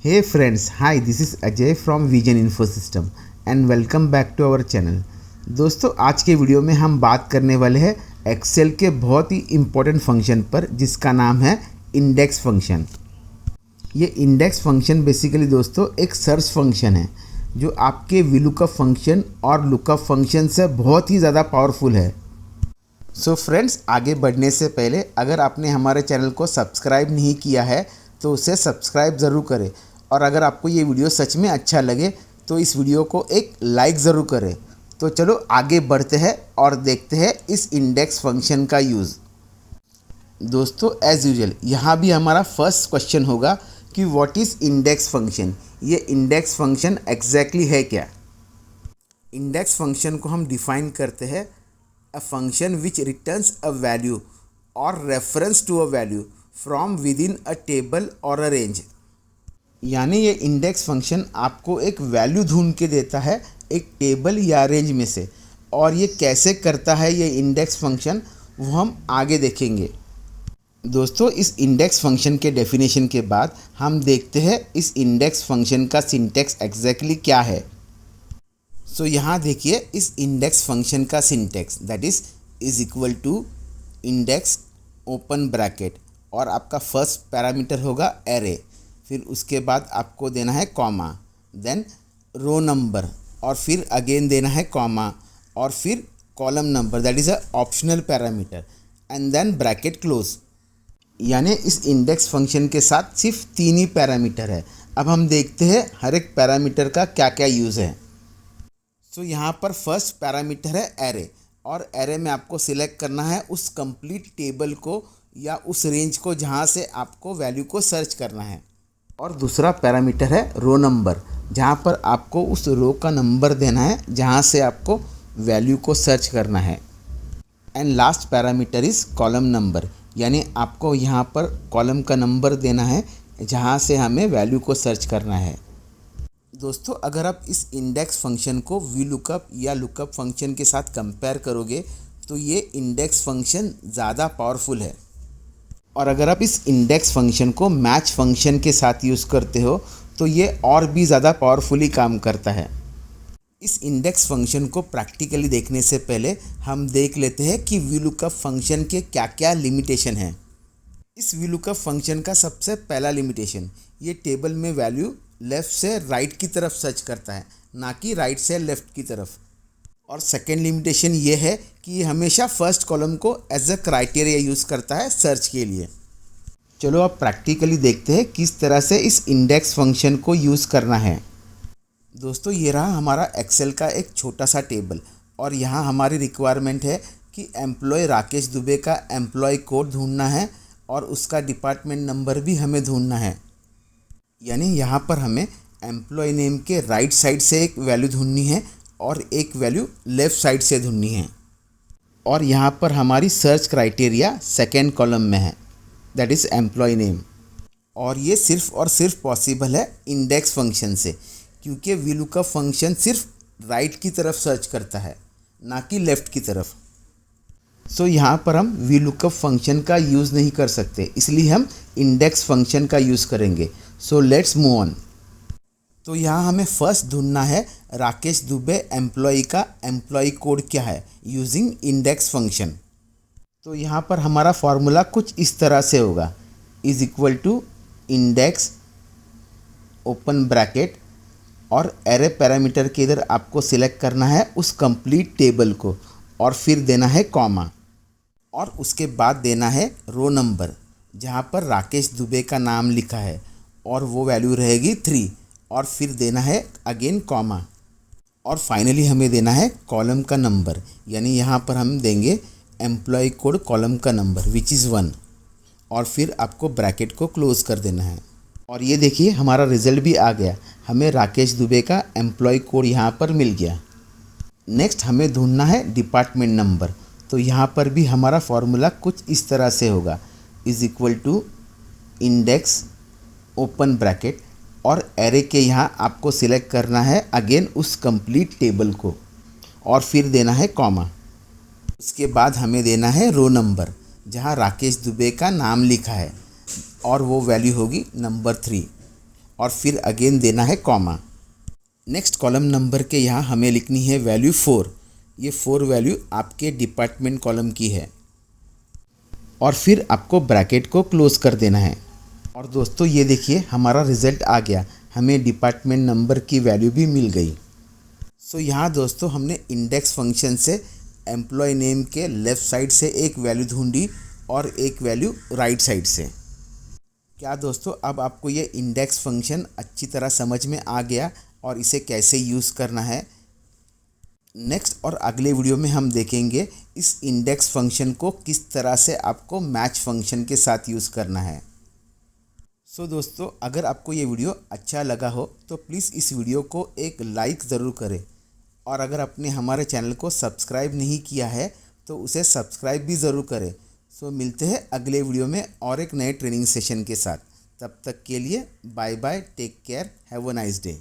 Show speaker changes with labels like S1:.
S1: Hey friends, hi, this is Ajay from Vision Info System and welcome back to our channel। दोस्तों आज के video में हम बात करने वाले हैं एक्सेल के बहुत ही इम्पोर्टेंट फंक्शन पर जिसका नाम है इंडेक्स फंक्शन। ये इंडेक्स फंक्शन बेसिकली दोस्तों एक सर्च फंक्शन है जो आपके वीलुकअप फंक्शन और लुकअप फंक्शन से बहुत ही ज़्यादा पावरफुल है। सो फ्रेंड्स, आगे बढ़ने से पहले अगर आपने हमारे चैनल को सब्सक्राइब नहीं किया है तो उसे सब्सक्राइब ज़रूर करें और अगर आपको ये वीडियो सच में अच्छा लगे तो इस वीडियो को एक लाइक ज़रूर करें। तो चलो आगे बढ़ते हैं और देखते हैं इस इंडेक्स फंक्शन का यूज़। दोस्तों एज़ यूजुअल यहाँ भी हमारा फर्स्ट क्वेश्चन होगा कि व्हाट इज़ इंडेक्स फंक्शन। ये इंडेक्स फंक्शन एग्जैक्टली है क्या। इंडेक्स फंक्शन को हम डिफाइन करते हैं a function which returns a value or reference to a value from within a table or a range। यानी ये इंडेक्स फंक्शन आपको एक वैल्यू ढूंढ के देता है एक टेबल या रेंज में से, और ये कैसे करता है ये इंडेक्स फंक्शन वो हम आगे देखेंगे। दोस्तों इस इंडेक्स फंक्शन के डेफिनेशन के बाद हम देखते हैं इस इंडेक्स फंक्शन का सिंटैक्स एग्जैक्टली क्या है। सो यहाँ देखिए इस इंडेक्स फंक्शन का syntax that is equal to index open bracket और आपका फर्स्ट पैरामीटर होगा एरे, फिर उसके बाद आपको देना है कॉमा, देन रो नंबर और फिर अगेन देना है कॉमा और फिर column number that is a optional parameter and then bracket close. यानी इस इंडेक्स फंक्शन के साथ सिर्फ 3 ही पैरामीटर है। अब हम देखते हैं हर एक पैरामीटर का क्या क्या यूज़ है। तो यहाँ पर फर्स्ट पैरामीटर है एरे और एरे में आपको सिलेक्ट करना है उस कंप्लीट टेबल को या उस रेंज को जहाँ से आपको वैल्यू को सर्च करना है। और दूसरा पैरामीटर है रो नंबर, जहाँ पर आपको उस रो का नंबर देना है जहाँ से आपको वैल्यू को सर्च करना है। And last parameter is column number, यानी आपको यहाँ पर कॉलम का नंबर देना है जहाँ से हमें वैल्यू को सर्च करना है। दोस्तों अगर आप इस इंडेक्स फंक्शन को वीलुकअप या लुकअप फंक्शन के साथ कंपेयर करोगे तो ये इंडेक्स फंक्शन ज़्यादा पावरफुल है, और अगर आप इस इंडेक्स फंक्शन को मैच फंक्शन के साथ यूज़ करते हो तो ये और भी ज़्यादा पावरफुली काम करता है। इस इंडेक्स फंक्शन को प्रैक्टिकली देखने से पहले हम देख लेते हैं कि वीलुकअप फंक्शन के क्या क्या लिमिटेशन हैं। इस वीलुकअप फंक्शन का सबसे पहला लिमिटेशन, ये टेबल में वैल्यू लेफ़्ट से राइट की तरफ सर्च करता है, ना कि राइट से लेफ़्ट की तरफ। और सेकेंड लिमिटेशन ये है कि ये हमेशा फर्स्ट कॉलम को एज अ क्राइटेरिया यूज़ करता है सर्च के लिए। चलो अब प्रैक्टिकली देखते हैं किस तरह से इस इंडेक्स फंक्शन को यूज़ करना है। दोस्तों ये रहा हमारा एक्सेल का एक छोटा सा टेबल और यहाँ हमारी रिक्वायरमेंट है कि एम्प्लॉय राकेश दुबे का एम्प्लॉय कोड ढूंढना है और उसका डिपार्टमेंट नंबर भी हमें ढूंढना है। यानी यहाँ पर हमें एम्प्लॉय नेम के राइट साइड से एक वैल्यू ढूंढनी है और एक वैल्यू लेफ़्ट साइड से ढूंढनी है। और यहाँ पर हमारी सर्च क्राइटेरिया सेकेंड कॉलम में है दैट इज़ एम्प्लॉय नेम, और ये सिर्फ और सिर्फ पॉसिबल है इंडेक्स फंक्शन से, क्योंकि वीलुकअप फंक्शन सिर्फ राइट की तरफ सर्च करता है ना कि लेफ़्ट की तरफ। सो यहाँ पर हम वीलुकअप फंक्शन का यूज़ नहीं कर सकते, इसलिए हम इंडेक्स फंक्शन का यूज़ करेंगे। So let's move on. तो यहाँ हमें फर्स्ट ढूंढना है राकेश दुबे एम्प्लॉय का एम्प्लॉय कोड क्या है यूजिंग इंडेक्स फंक्शन। तो यहाँ पर हमारा फॉर्मूला कुछ इस तरह से होगा, is equal to index open bracket और एरे पैरामीटर के इधर आपको सिलेक्ट करना है उस कंप्लीट टेबल को और फिर देना है कॉमा और उसके बाद देना है रो नंबर जहाँ पर राकेश दुबे का नाम लिखा है और वो वैल्यू रहेगी 3 और फिर देना है अगेन कॉमा और फाइनली हमें देना है कॉलम का नंबर, यानी यहाँ पर हम देंगे एम्प्लॉय कोड कॉलम का नंबर विच इज़ 1 और फिर आपको ब्रैकेट को क्लोज़ कर देना है। और ये देखिए हमारा रिज़ल्ट भी आ गया, हमें राकेश दुबे का एम्प्लॉय कोड यहाँ पर मिल गया। नेक्स्ट हमें ढूंढना है डिपार्टमेंट नंबर, तो यहाँ पर भी हमारा फॉर्मूला कुछ इस तरह से होगा, is equal to index open bracket और एरे के यहाँ आपको सिलेक्ट करना है अगेन उस कंप्लीट टेबल को और फिर देना है कॉमा। उसके बाद हमें देना है रो नंबर जहाँ राकेश दुबे का नाम लिखा है और वो वैल्यू होगी नंबर 3 और फिर अगेन देना है कॉमा। नेक्स्ट कॉलम नंबर के यहाँ हमें लिखनी है वैल्यू 4। ये 4 वैल्यू आपके डिपार्टमेंट कॉलम की है और फिर आपको ब्रैकेट को क्लोज कर देना है। और दोस्तों ये देखिए हमारा रिज़ल्ट आ गया, हमें डिपार्टमेंट नंबर की वैल्यू भी मिल गई। सो यहाँ दोस्तों हमने इंडेक्स फंक्शन से एम्प्लॉय नेम के लेफ़्ट साइड से एक वैल्यू ढूंढी और एक वैल्यू राइट साइड से। क्या दोस्तों अब आपको ये इंडेक्स फंक्शन अच्छी तरह समझ में आ गया और इसे कैसे यूज़ करना है? नेक्स्ट और अगले वीडियो में हम देखेंगे इस इंडेक्स फंक्शन को किस तरह से आपको मैच फंक्शन के साथ यूज़ करना है। सो दोस्तों अगर आपको ये वीडियो अच्छा लगा हो तो प्लीज़ इस वीडियो को एक लाइक ज़रूर करें और अगर आपने हमारे चैनल को सब्सक्राइब नहीं किया है तो उसे सब्सक्राइब भी ज़रूर करें। सो मिलते हैं अगले वीडियो में और एक नए ट्रेनिंग सेशन के साथ। तब तक के लिए bye bye, take care, have a nice day.